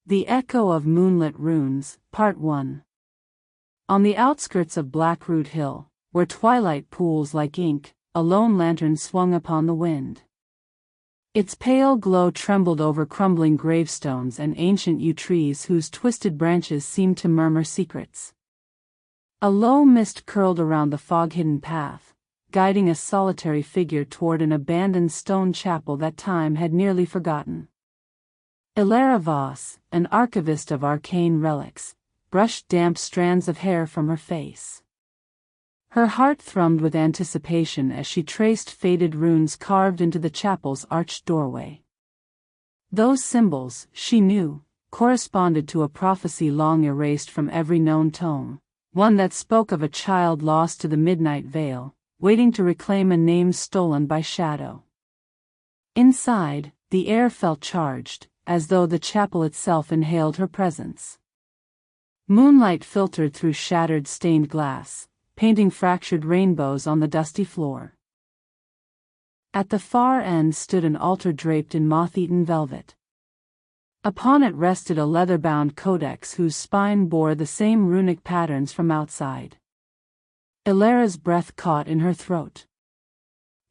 The Echo of Moonlit Runes, Part 1. On the outskirts of Blackroot Hill, where twilight pools like ink, a lone lantern swung upon the wind. Its pale glow trembled over crumbling gravestones and ancient yew trees whose twisted branches seemed to murmur secrets. A low mist curled around the fog-hidden path, guiding a solitary figure toward an abandoned stone chapel that time had nearly forgotten. Ilara Voss, an archivist of arcane relics, brushed damp strands of hair from her face. Her heart thrummed with anticipation as she traced faded runes carved into the chapel's arched doorway. Those symbols, she knew, corresponded to a prophecy long erased from every known tome, one that spoke of a child lost to the midnight veil, waiting to reclaim a name stolen by shadow. Inside, the air felt charged, as though the chapel itself inhaled her presence. Moonlight filtered through shattered stained glass, painting fractured rainbows on the dusty floor. At the far end stood an altar draped in moth-eaten velvet. Upon it rested a leather-bound codex whose spine bore the same runic patterns from outside. Ilara's breath caught in her throat.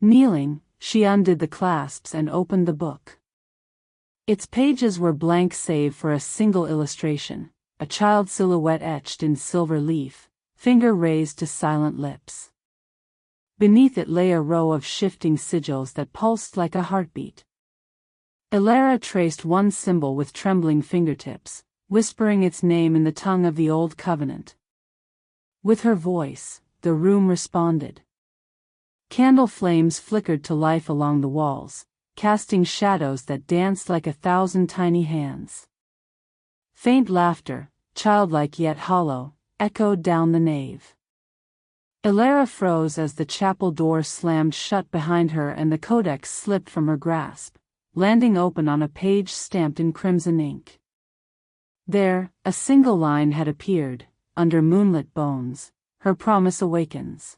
Kneeling, she undid the clasps and opened the book. Its pages were blank save for a single illustration, a child's silhouette etched in silver leaf, finger raised to silent lips. Beneath it lay a row of shifting sigils that pulsed like a heartbeat. Ilara traced one symbol with trembling fingertips, whispering its name in the tongue of the Old Covenant. With her voice, the room responded. Candle flames flickered to life along the walls, casting shadows that danced like 1,000 tiny hands. Faint laughter, childlike yet hollow, echoed down the nave. Ilara froze as the chapel door slammed shut behind her and the codex slipped from her grasp, landing open on a page stamped in crimson ink. There, a single line had appeared, under moonlit bones, "Her promise awakens."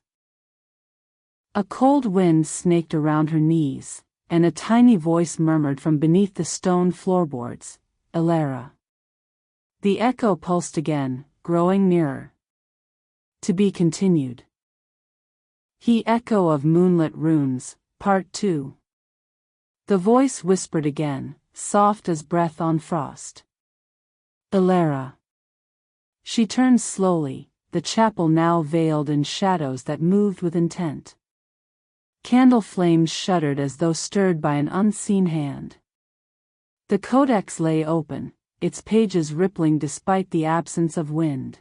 A cold wind snaked around her knees, and a tiny voice murmured from beneath the stone floorboards, "Ilara." The echo pulsed again, growing nearer. To be continued. The Echo of Moonlit Runes, Part 2. The voice whispered again, soft as breath on frost. "Ilara." She turned slowly, the chapel now veiled in shadows that moved with intent. Candle flames shuddered as though stirred by an unseen hand. The codex lay open, its pages rippling despite the absence of wind.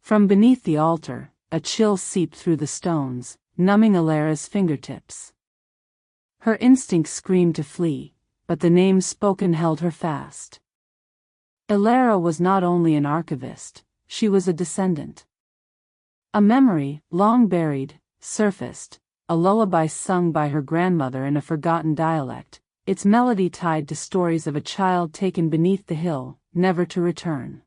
From beneath the altar, a chill seeped through the stones, numbing Ilara's fingertips. Her instinct screamed to flee, but the name spoken held her fast. Ilara was not only an archivist, she was a descendant. A memory, long buried, surfaced, a lullaby sung by her grandmother in a forgotten dialect, its melody tied to stories of a child taken beneath the hill, never to return.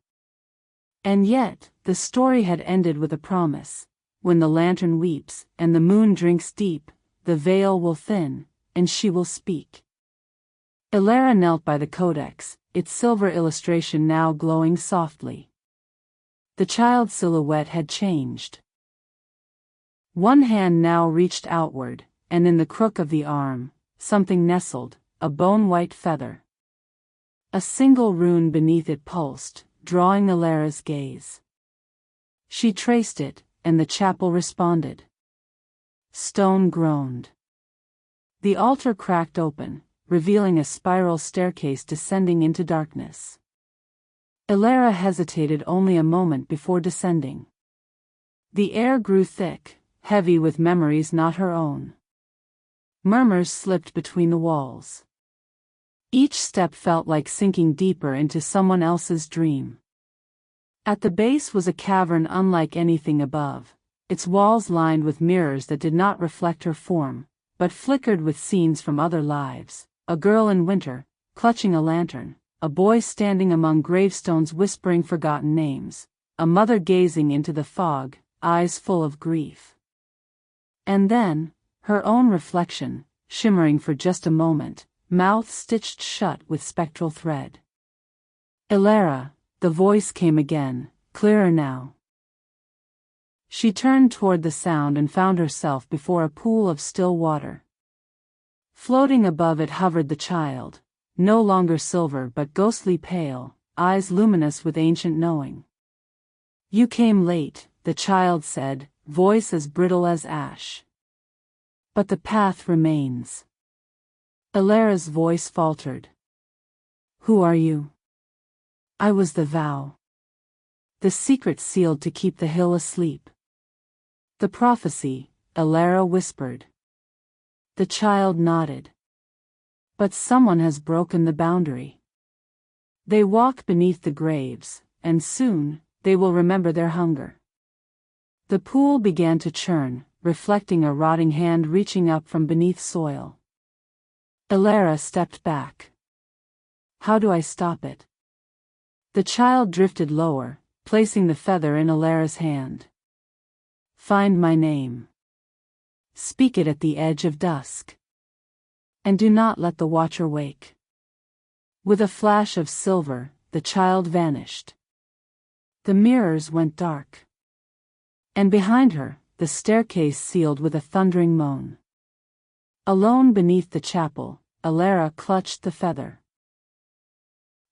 And yet, the story had ended with a promise: when the lantern weeps, and the moon drinks deep, the veil will thin, and she will speak. Ilara knelt by the codex, its silver illustration now glowing softly. The child's silhouette had changed. One hand now reached outward, and in the crook of the arm, something nestled, a bone-white feather. A single rune beneath it pulsed, drawing Ilara's gaze. She traced it, and the chapel responded. Stone groaned. The altar cracked open, revealing a spiral staircase descending into darkness. Ilara hesitated only a moment before descending. The air grew thick, heavy with memories not her own. Murmurs slipped between the walls. Each step felt like sinking deeper into someone else's dream. At the base was a cavern unlike anything above, its walls lined with mirrors that did not reflect her form, but flickered with scenes from other lives: a girl in winter, clutching a lantern, a boy standing among gravestones whispering forgotten names, a mother gazing into the fog, eyes full of grief. And then, her own reflection, shimmering for just a moment, mouth stitched shut with spectral thread. Ilara, the voice came again, clearer now. She turned toward the sound and found herself before a pool of still water. Floating above it hovered the child, no longer silver but ghostly pale, eyes luminous with ancient knowing. "You came late," the child said, voice as brittle as ash. "But the path remains." Ilara's voice faltered. "Who are you?" "I was the vow. The secret sealed to keep the hill asleep." "The prophecy," Ilara whispered. The child nodded. "But someone has broken the boundary. They walk beneath the graves, and soon, they will remember their hunger." The pool began to churn, reflecting a rotting hand reaching up from beneath soil. Ilara stepped back. "How do I stop it?" The child drifted lower, placing the feather in Ilara's hand. "Find my name. Speak it at the edge of dusk. And do not let the watcher wake." With a flash of silver, the child vanished. The mirrors went dark. And behind her, the staircase sealed with a thundering moan. Alone beneath the chapel, Ilara clutched the feather.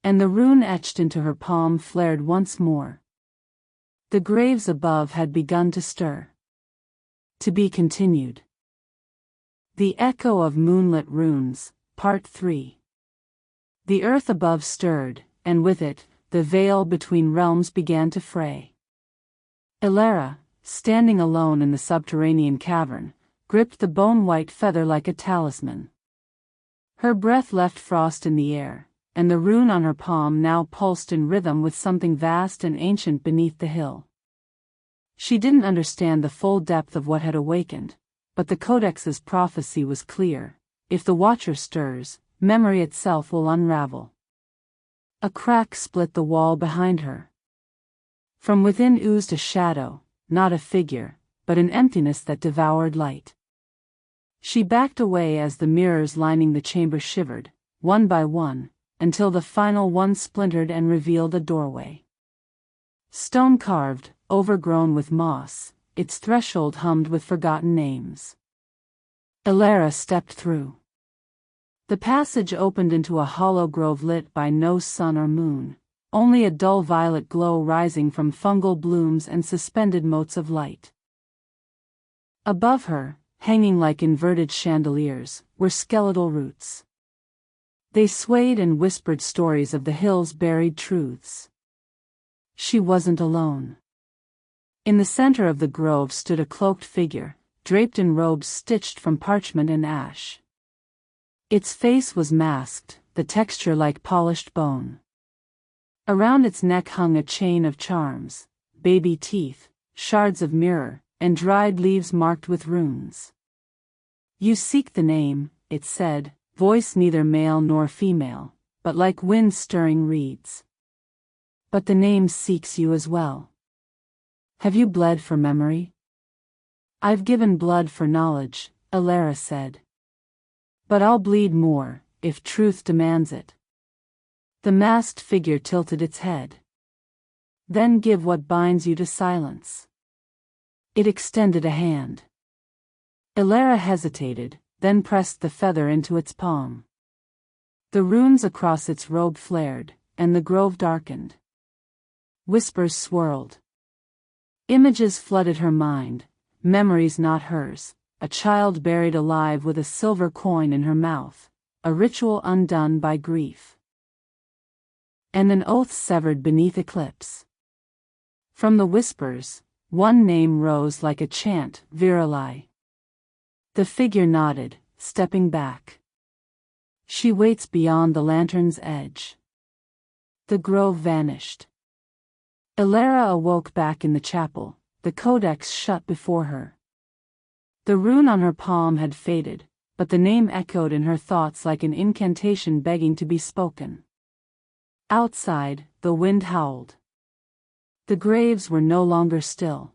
And the rune etched into her palm flared once more. The graves above had begun to stir. To be continued. The Echo of Moonlit Runes, Part 3. The earth above stirred, and with it, the veil between realms began to fray. Ilara, standing alone in the subterranean cavern, gripped the bone-white feather like a talisman. Her breath left frost in the air, and the rune on her palm now pulsed in rhythm with something vast and ancient beneath the hill. She didn't understand the full depth of what had awakened, but the Codex's prophecy was clear: if the Watcher stirs, memory itself will unravel. A crack split the wall behind her. From within oozed a shadow, not a figure, but an emptiness that devoured light. She backed away as the mirrors lining the chamber shivered, one by one, until the final one splintered and revealed a doorway. Stone-carved, overgrown with moss, its threshold hummed with forgotten names. Ilara stepped through. The passage opened into a hollow grove lit by no sun or moon, only a dull violet glow rising from fungal blooms and suspended motes of light. Above her, hanging like inverted chandeliers, were skeletal roots. They swayed and whispered stories of the hill's buried truths. She wasn't alone. In the center of the grove stood a cloaked figure, draped in robes stitched from parchment and ash. Its face was masked, the texture like polished bone. Around its neck hung a chain of charms, baby teeth, shards of mirror, and dried leaves marked with runes. "You seek the name," it said, voice neither male nor female, but like wind-stirring reeds. "But the name seeks you as well. Have you bled for memory?" "I've given blood for knowledge," Ilara said. "But I'll bleed more, if truth demands it." The masked figure tilted its head. "Then give what binds you to silence." It extended a hand. Ilara hesitated, then pressed the feather into its palm. The runes across its robe flared, and the grove darkened. Whispers swirled. Images flooded her mind, memories not hers, a child buried alive with a silver coin in her mouth, a ritual undone by grief. And an oath severed beneath eclipse. From the whispers, one name rose like a chant, Virali. The figure nodded, stepping back. She waits beyond the lantern's edge. The grove vanished. Ilara awoke back in the chapel, the codex shut before her. The rune on her palm had faded, but the name echoed in her thoughts like an incantation begging to be spoken. Outside, the wind howled. The graves were no longer still.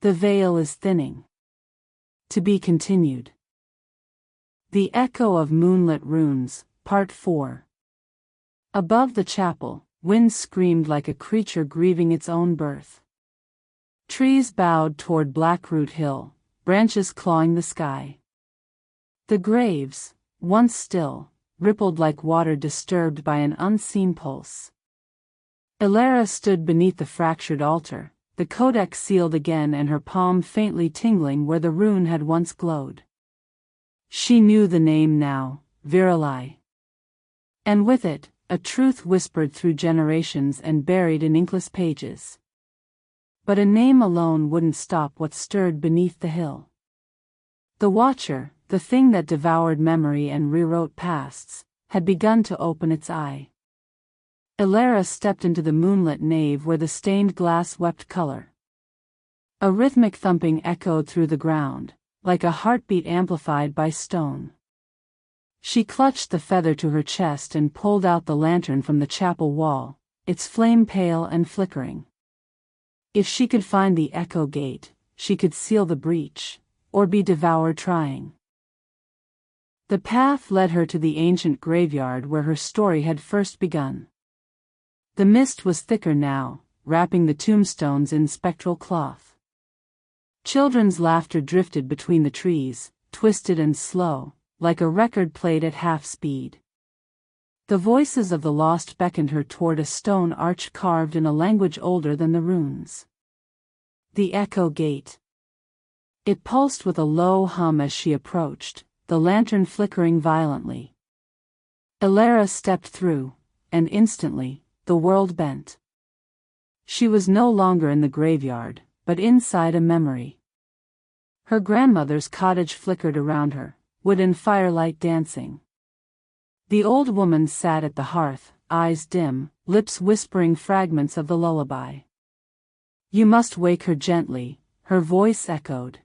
The veil is thinning. To be continued. The Echo of Moonlit Runes, Part 4. Above the chapel, wind screamed like a creature grieving its own birth. Trees bowed toward Blackroot Hill, branches clawing the sky. The graves, once still, rippled like water disturbed by an unseen pulse. Elara stood beneath the fractured altar, the codex sealed again and her palm faintly tingling where the rune had once glowed. She knew the name now, Virali. And with it, a truth whispered through generations and buried in inkless pages. But a name alone wouldn't stop what stirred beneath the hill. The Watcher, the thing that devoured memory and rewrote pasts, had begun to open its eye. Elara stepped into the moonlit nave where the stained glass wept color. A rhythmic thumping echoed through the ground, like a heartbeat amplified by stone. She clutched the feather to her chest and pulled out the lantern from the chapel wall, its flame pale and flickering. If she could find the echo gate, she could seal the breach, or be devoured trying. The path led her to the ancient graveyard where her story had first begun. The mist was thicker now, wrapping the tombstones in spectral cloth. Children's laughter drifted between the trees, twisted and slow, like a record played at half speed. The voices of the lost beckoned her toward a stone arch carved in a language older than the runes. The Echo Gate. It pulsed with a low hum as she approached, the lantern flickering violently. Elara stepped through, and instantly, the world bent. She was no longer in the graveyard, but inside a memory. Her grandmother's cottage flickered around her, wood and firelight dancing. The old woman sat at the hearth, eyes dim, lips whispering fragments of the lullaby. "You must wake her gently," her voice echoed.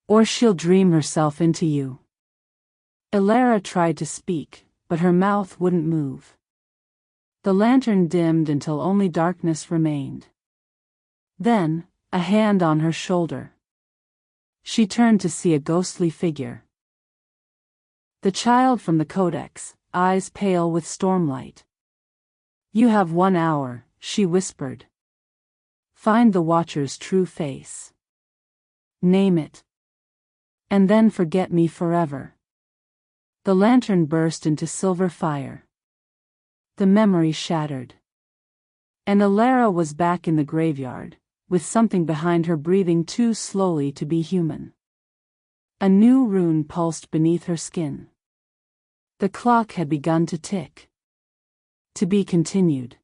"Or she'll dream herself into you." Elara tried to speak, but her mouth wouldn't move. The lantern dimmed until only darkness remained. Then, a hand on her shoulder. She turned to see a ghostly figure. The child from the codex, eyes pale with stormlight. "You have 1 hour," she whispered. "Find the Watcher's true face. Name it. And then forget me forever." The lantern burst into silver fire. The memory shattered. And Elara was back in the graveyard, with something behind her breathing too slowly to be human. A new rune pulsed beneath her skin. The clock had begun to tick. To be continued.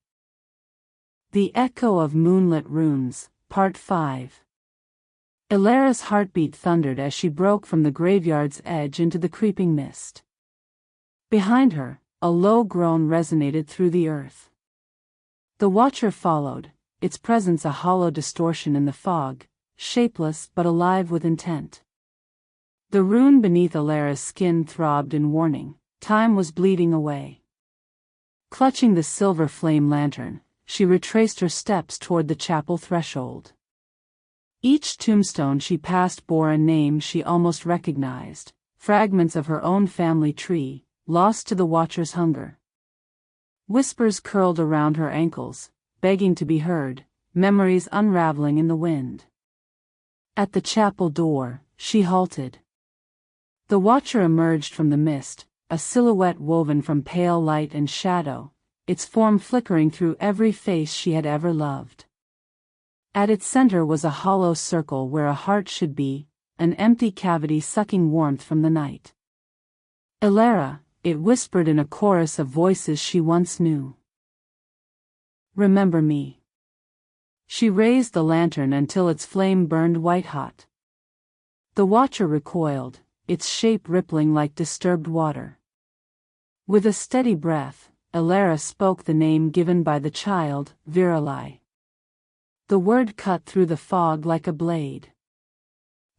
The Echo of Moonlit Runes, Part 5. Elara's heartbeat thundered as she broke from the graveyard's edge into the creeping mist. Behind her, a low groan resonated through the earth. The Watcher followed, its presence a hollow distortion in the fog, shapeless but alive with intent. The rune beneath Elara's skin throbbed in warning. Time was bleeding away. Clutching the silver flame lantern, she retraced her steps toward the chapel threshold. Each tombstone she passed bore a name she almost recognized, fragments of her own family tree, lost to the Watcher's hunger. Whispers curled around her ankles, begging to be heard, memories unraveling in the wind. At the chapel door, she halted. The Watcher emerged from the mist, a silhouette woven from pale light and shadow, its form flickering through every face she had ever loved. At its center was a hollow circle where a heart should be, an empty cavity sucking warmth from the night. "Elara," it whispered in a chorus of voices she once knew. "Remember me." She raised the lantern until its flame burned white-hot. The Watcher recoiled, its shape rippling like disturbed water. With a steady breath, Elara spoke the name given by the child, Virali. The word cut through the fog like a blade.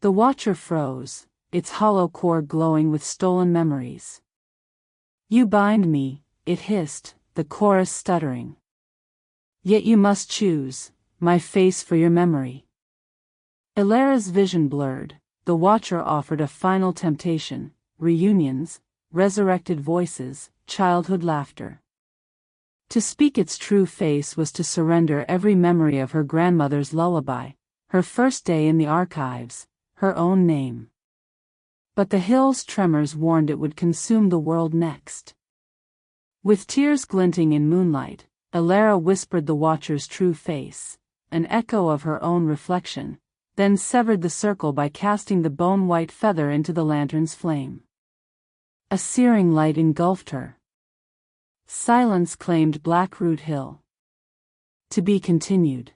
The Watcher froze, its hollow core glowing with stolen memories. "You bind me," it hissed, the chorus stuttering. "Yet you must choose, my face for your memory." Elara's vision blurred. The Watcher offered a final temptation: reunions, resurrected voices, childhood laughter. To speak its true face was to surrender every memory of her grandmother's lullaby, her first day in the archives, her own name. But the hill's tremors warned it would consume the world next. With tears glinting in moonlight, Alara whispered the watcher's true face, an echo of her own reflection, then severed the circle by casting the bone-white feather into the lantern's flame. A searing light engulfed her. Silence claimed Blackroot Hill. To be continued.